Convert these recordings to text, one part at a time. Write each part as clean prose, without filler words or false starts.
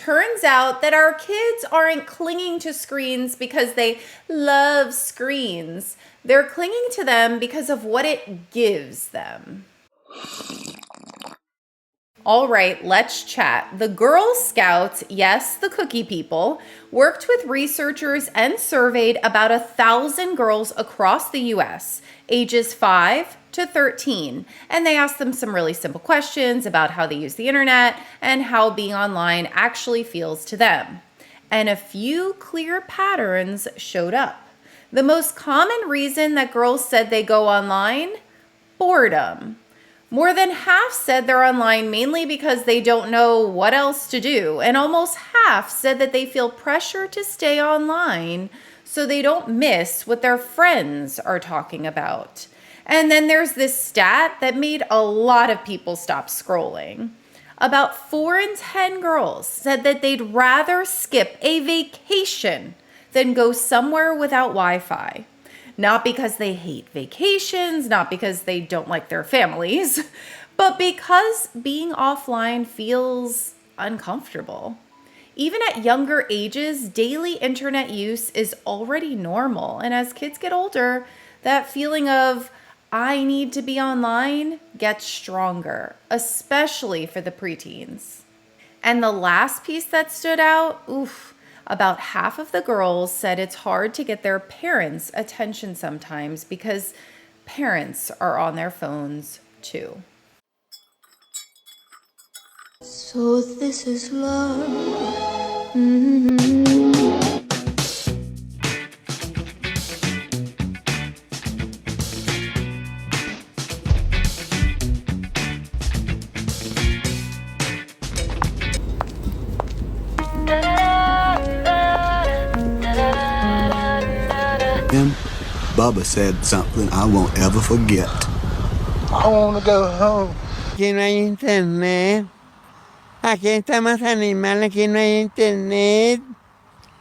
turns out that our kids aren't clinging to screens because they love screens. They're clinging to them because of what it gives them. All right, let's chat. The Girl Scouts, yes, the cookie people, worked with researchers and surveyed about 1,000 girls across the US, ages 5 to 13. And they asked them some really simple questions about how they use the internet and how being online actually feels to them. And a few clear patterns showed up. The most common reason that girls said they go online? Boredom. More than half said they're online mainly because they don't know what else to do, and almost half said that they feel pressure to stay online so they don't miss what their friends are talking about. And then there's this stat that made a lot of people stop scrolling. About 4 in 10 girls said that they'd rather skip a vacation than go somewhere without Wi-Fi. Not because they hate vacations, not because they don't like their families, but because being offline feels uncomfortable. Even at younger ages, daily internet use is already normal. And as kids get older, that feeling of, I need to be online gets stronger, especially for the preteens. And the last piece that stood out, about half of the girls said it's hard to get their parents' attention sometimes because parents are on their phones too. So this is love. Bubba said something I won't ever forget. I want to go home. Aquí no hay internet. Aquí estamos animales, aquí no hay internet.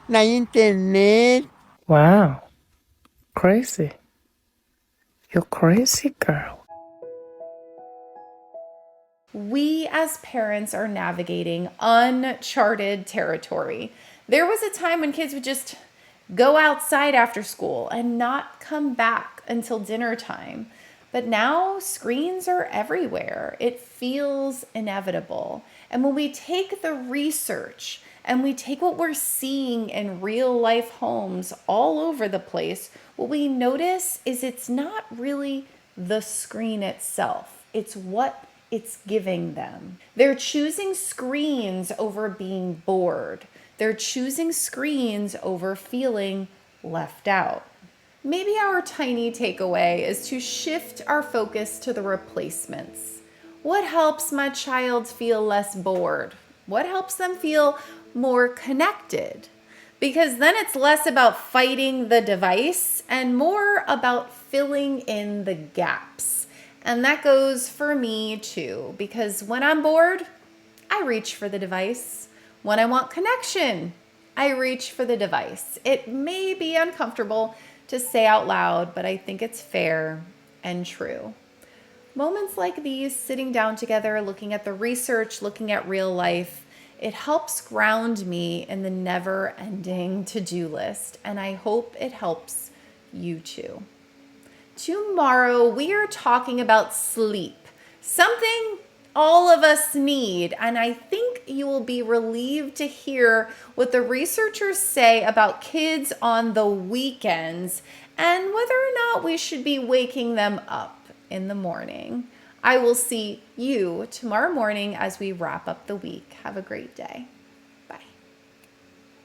No hay internet. Wow. Crazy. You're crazy, girl. We as parents are navigating uncharted territory. There was a time when kids would just go outside after school and not come back until dinner time. But now screens are everywhere. It feels inevitable. And when we take the research and we take what we're seeing in real life homes all over the place, what we notice is it's not really the screen itself. It's what it's giving them. They're choosing screens over being bored. They're choosing screens over feeling left out. Maybe our tiny takeaway is to shift our focus to the replacements. What helps my child feel less bored? What helps them feel more connected? Because then it's less about fighting the device and more about filling in the gaps. And that goes for me too, because when I'm bored, I reach for the device. When I want connection, I reach for the device. It may be uncomfortable to say out loud, but I think it's fair and true. Moments like these, sitting down together, looking at the research, looking at real life, it helps ground me in the never-ending to-do list, and I hope it helps you too. Tomorrow, we are talking about sleep, something all of us need, and I think you will be relieved to hear what the researchers say about kids on the weekends and whether or not we should be waking them up in the morning. I will see you tomorrow morning as we wrap up the week. Have a great day.